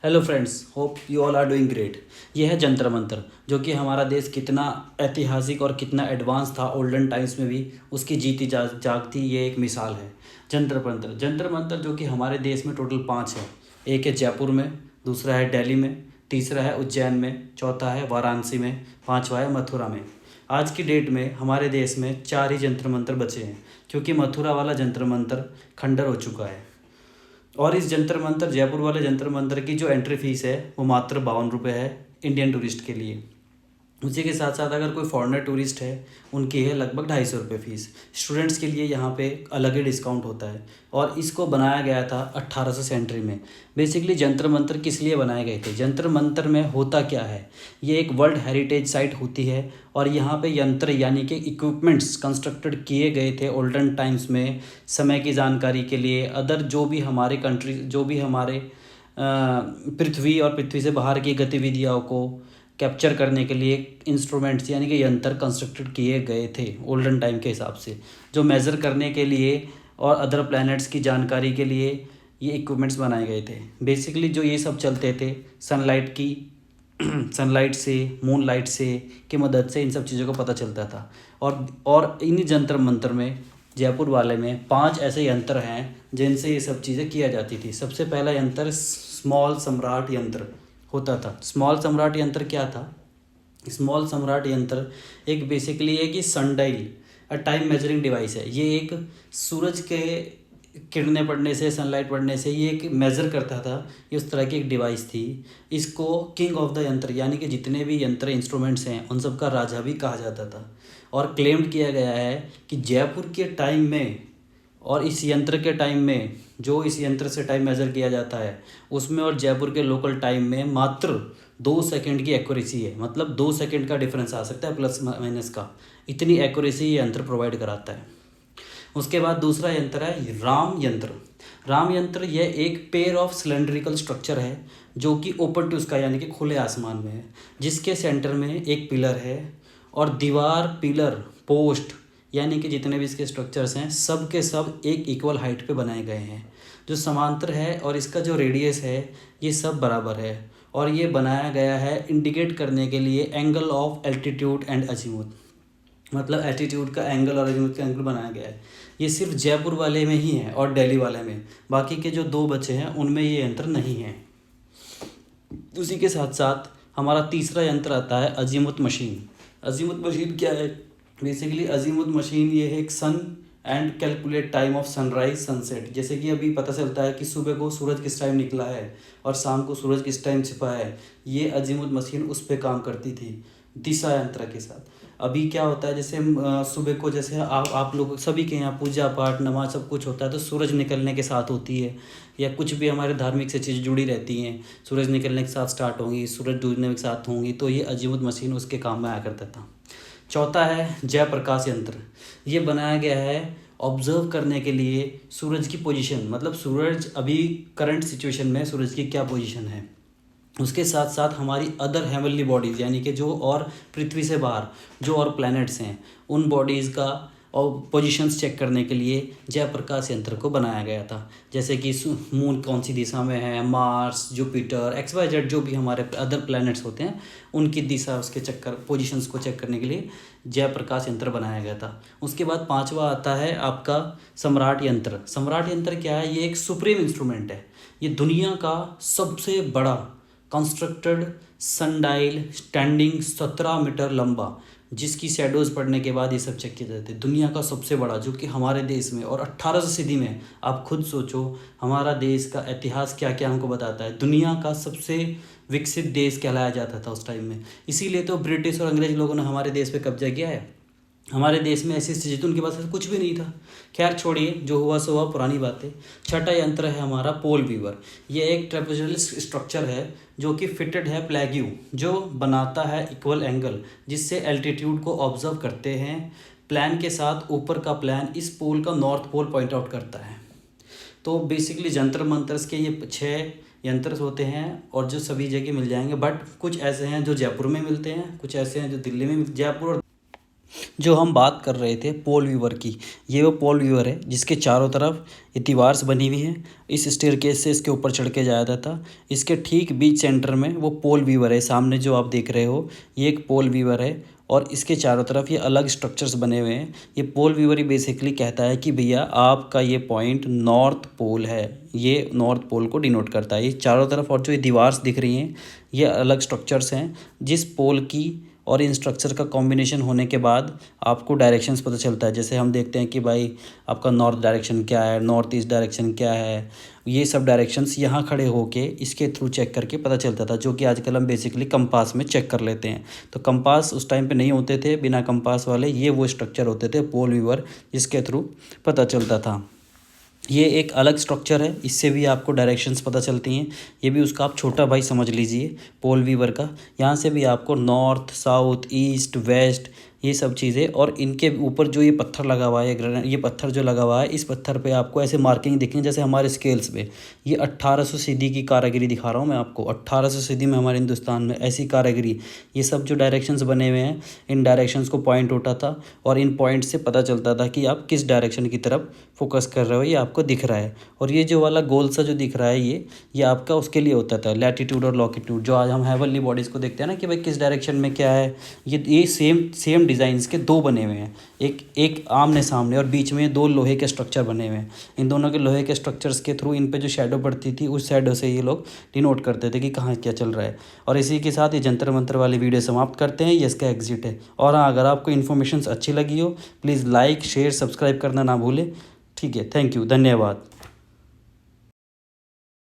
Hello friends, hope you all are doing great. ये है जंतर मंतर, जो कि हमारा देश कितना ऐतिहासिक और कितना एडवांस था ओल्डन टाइम्स में भी उसकी जीती जागती ये एक मिसाल है। जंतर मंतर जो कि हमारे देश में टोटल 5 है। एक है जयपुर में, दूसरा है दिल्ली में, तीसरा है उज्जैन में, चौथा है वाराणसी में, पांचवा है मथुरा में। आज की डेट में हमारे देश में 4 ही जंतर मंतर बचे हैं, क्योंकि मथुरा वाला जंतर मंतर खंडर हो चुका है। और इस जंतर मंतर जयपुर वाले जंतर मंतर की जो एंट्री फीस है वो मात्र 52 रुपये है इंडियन टूरिस्ट के लिए। उसी के साथ साथ अगर कोई फॉरेनर टूरिस्ट है उनकी है लगभग 250 रुपये फ़ीस। स्टूडेंट्स के लिए यहाँ पे अलग ही डिस्काउंट होता है। और इसको बनाया गया था 1800 सेंचुरी में। बेसिकली जंतर मंतर किस लिए बनाए गए थे, जंतर मंतर में होता क्या है, ये एक वर्ल्ड हेरिटेज साइट होती है और यहाँ पे यंत्र यानी कि इक्विपमेंट्स कंस्ट्रक्टेड किए गए थे ओल्डन टाइम्स में, समय की जानकारी के लिए, अदर जो भी हमारे कंट्री जो भी हमारे पृथ्वी और पृथ्वी से बाहर की गतिविधियों को कैप्चर करने के लिए इंस्ट्रूमेंट्स यानी कि यंत्र कंस्ट्रक्टेड किए गए थे ओल्डन टाइम के हिसाब से, जो मेज़र करने के लिए और अदर प्लैनेट्स की जानकारी के लिए ये इक्विपमेंट्स बनाए गए थे। बेसिकली जो ये सब चलते थे सनलाइट से, मून लाइट से की मदद से इन सब चीज़ों का पता चलता था। और इन जंतर मंतर में जयपुर वाले में 5 ऐसे यंत्र हैं जिनसे ये सब चीज़ें किया जाती थी। सबसे पहला यंत्र स्मॉल सम्राट यंत्र होता था। स्मॉल सम्राट यंत्र क्या था? स्मॉल सम्राट यंत्र एक बेसिकली है कि सनडाइल टाइम मेजरिंग डिवाइस है। ये एक सूरज के किरणें पड़ने से, सनलाइट पड़ने से ये एक मेज़र करता था। ये उस तरह की एक डिवाइस थी। इसको किंग ऑफ द यंत्र यानी कि जितने भी यंत्र इंस्ट्रूमेंट्स हैं उन सब का राजा भी कहा जाता था। और क्लेम्ड किया गया है कि जयपुर के टाइम में और इस यंत्र के टाइम में, जो इस यंत्र से टाइम मेज़र किया जाता है उसमें और जयपुर के लोकल टाइम में मात्र 2 सेकंड की एक्यूरेसी है। मतलब 2 सेकंड का डिफरेंस आ सकता है प्लस माइनस का, इतनी एक्यूरेसी ये यंत्र प्रोवाइड कराता है। उसके बाद दूसरा यंत्र है राम यंत्र। राम यंत्र यह एक पेयर ऑफ सिलेंड्रिकल स्ट्रक्चर है जो कि ओपन टू स्काई यानी कि खुले आसमान में है, जिसके सेंटर में एक पिलर है और दीवार, पिलर, पोस्ट यानी कि जितने भी इसके स्ट्रक्चर्स हैं सब के सब एक इक्वल हाइट पे बनाए गए हैं, जो समांतर है। और इसका जो रेडियस है ये सब बराबर है। और ये बनाया गया है इंडिकेट करने के लिए angle of altitude and azimuth, मतलब एल्टीट्यूड का एंगल और अजीमुथ का एंगल बनाया गया है। ये सिर्फ जयपुर वाले में ही है और दिल्ली वाले में, बाकी के जो 2 बचे हैं उनमें ये यंत्र नहीं है। उसी के साथ साथ हमारा तीसरा यंत्र आता है अजीमुथ मशीन। अजीमुथ मशीन क्या है? बेसिकली अजीमुथ मशीन ये है एक sun and calculate time of sunrise sunset. जैसे कि अभी पता चलता है कि सुबह को सूरज किस टाइम निकला है और शाम को सूरज किस टाइम छिपा है, ये अजीमुथ मशीन उस पर काम करती थी दिशा यंत्र के साथ। अभी क्या होता है, जैसे सुबह को जैसे आप लोग सभी के यहाँ पूजा पाठ नमाज सब कुछ होता है तो सूरज निकलने के साथ होती है, या कुछ भी हमारे धार्मिक से चीज़ जुड़ी रहती हैं सूरज निकलने के साथ स्टार्ट होंगी, सूरज डूबने के साथ होंगी, तो ये अजीमुथ मशीन उसके काम में आया करता था। चौथा है जयप्रकाश यंत्र। ये बनाया गया है ऑब्जर्व करने के लिए सूरज की पोजीशन, मतलब सूरज अभी करंट सिचुएशन में सूरज की क्या पोजीशन है। उसके साथ साथ हमारी अदर हेवनली बॉडीज़ यानी कि जो और पृथ्वी से बाहर जो और प्लैनेट्स हैं उन बॉडीज़ का और पोजीशंस चेक करने के लिए जयप्रकाश यंत्र को बनाया गया था। जैसे कि मून कौन सी दिशा में है, मार्स, जुपिटर, XYZ जो भी हमारे अदर प्लैनेट्स होते हैं उनकी दिशा, उसके चक्कर पोजीशंस को चेक करने के लिए जयप्रकाश यंत्र बनाया गया था। उसके बाद 5वां आता है आपका सम्राट यंत्र। सम्राट यंत्र क्या है? ये एक सुप्रीम इंस्ट्रूमेंट है। ये दुनिया का सबसे बड़ा कंस्ट्रक्टेड सनडाइल स्टैंडिंग 17 मीटर लंबा, जिसकी शेडोज़ पड़ने के बाद ये सब चेक किए जाते हैं। दुनिया का सबसे बड़ा, जो कि हमारे देश में और 18वीं सदी में, आप खुद सोचो हमारा देश का इतिहास क्या क्या हमको बताता है। दुनिया का सबसे विकसित देश कहलाया जाता था उस टाइम में, इसीलिए तो ब्रिटिश और अंग्रेज लोगों ने हमारे देश पे कब्जा किया है। हमारे देश में ऐसी स्थिति उनके पास कुछ भी नहीं था। खैर छोड़िए, जो हुआ सो हुआ, पुरानी बातें। छठा यंत्र है हमारा पोल वीवर। ये एक ट्रेपेजोइडल स्ट्रक्चर है जो कि फिटेड है प्लैग्यू, जो बनाता है इक्वल एंगल, जिससे एल्टीट्यूड को ऑब्जर्व करते हैं। प्लान के साथ ऊपर का प्लान इस पोल का नॉर्थ पोल पॉइंट आउट करता है। तो बेसिकली जंतर मंतर्स के ये 6 यंत्र होते हैं और जो सभी जगह मिल जाएंगे, बट कुछ ऐसे हैं जो जयपुर में मिलते हैं, कुछ ऐसे हैं जो दिल्ली में जयपुर जो हम बात कर रहे थे पोल वीवर की, ये वो पोल वीवर है जिसके चारों तरफ ये दीवार्स बनी हुई हैं। इस स्टेयरकेस से इसके ऊपर चढ़ के जाया जाता था। इसके ठीक बीच सेंटर में वो पोल वीवर है, सामने जो आप देख रहे हो ये एक पोल वीवर है और इसके चारों तरफ ये अलग स्ट्रक्चर्स बने हुए हैं। ये पोल वीवर ही बेसिकली कहता है कि भैया आपका ये पॉइंट नॉर्थ पोल है, ये नॉर्थ पोल को डिनोट करता है। ये चारों तरफ और जो ये दीवार्स दिख रही हैं ये अलग स्ट्रक्चर्स हैं जिस पोल की और इन स्ट्रक्चर का कॉम्बिनेशन होने के बाद आपको डायरेक्शंस पता चलता है। जैसे हम देखते हैं कि भाई आपका नॉर्थ डायरेक्शन क्या है, नॉर्थ ईस्ट डायरेक्शन क्या है, ये सब डायरेक्शंस यहाँ खड़े होके इसके थ्रू चेक करके पता चलता था, जो कि आजकल हम बेसिकली कंपास में चेक कर लेते हैं। तो कंपास उस टाइम पे नहीं होते थे, बिना कंपास वाले ये वो स्ट्रक्चर होते थे पोल वीवर, जिसके थ्रू पता चलता था। ये एक अलग स्ट्रक्चर है, इससे भी आपको डायरेक्शंस पता चलती हैं। ये भी उसका आप छोटा भाई समझ लीजिए पोल वीवर का। यहाँ से भी आपको नॉर्थ, साउथ, ईस्ट, वेस्ट ये सब चीज़ें, और इनके ऊपर जो ये पत्थर लगा हुआ है, ये पत्थर जो लगा हुआ है, इस पत्थर पे आपको ऐसे मार्किंग दिखेंगे जैसे हमारे स्केल्स पे। ये 1800 सीधी की कारागिरी दिखा रहा हूँ मैं आपको, 1800 सीधी में हमारे हिंदुस्तान में ऐसी कारागिरी। ये सब जो डायरेक्शंस बने हुए हैं, इन डायरेक्शंस को पॉइंट होता था और इन पॉइंट से पता चलता था कि आप किस डायरेक्शन की तरफ फोकस कर रहे हो, ये आपको दिख रहा है। और ये जो वाला गोल सा जो दिख रहा है ये आपका उसके लिए होता था लैटिट्यूड और लॉन्गिट्यूड। जो आज हम हेवनली बॉडीज़ को देखते हैं ना कि भाई किस डायरेक्शन में क्या है, ये सेम डिज़ाइंस के दो बने हुए हैं, एक आमने सामने और बीच में दो लोहे के स्ट्रक्चर बने हुए हैं। इन दोनों के लोहे के स्ट्रक्चर्स के थ्रू इन पे जो शेडो पड़ती थी उस शेडो से ये लोग डिनोट करते थे कि कहाँ क्या चल रहा है। और इसी के साथ ये जंतर मंतर वाली वीडियो समाप्त करते हैं। ये इसका एग्जिट है। और हाँ, अगर आपको इन्फॉर्मेशन अच्छी लगी हो प्लीज़ लाइक, शेयर, सब्सक्राइब करना ना भूलें। ठीक है, थैंक यू, धन्यवाद।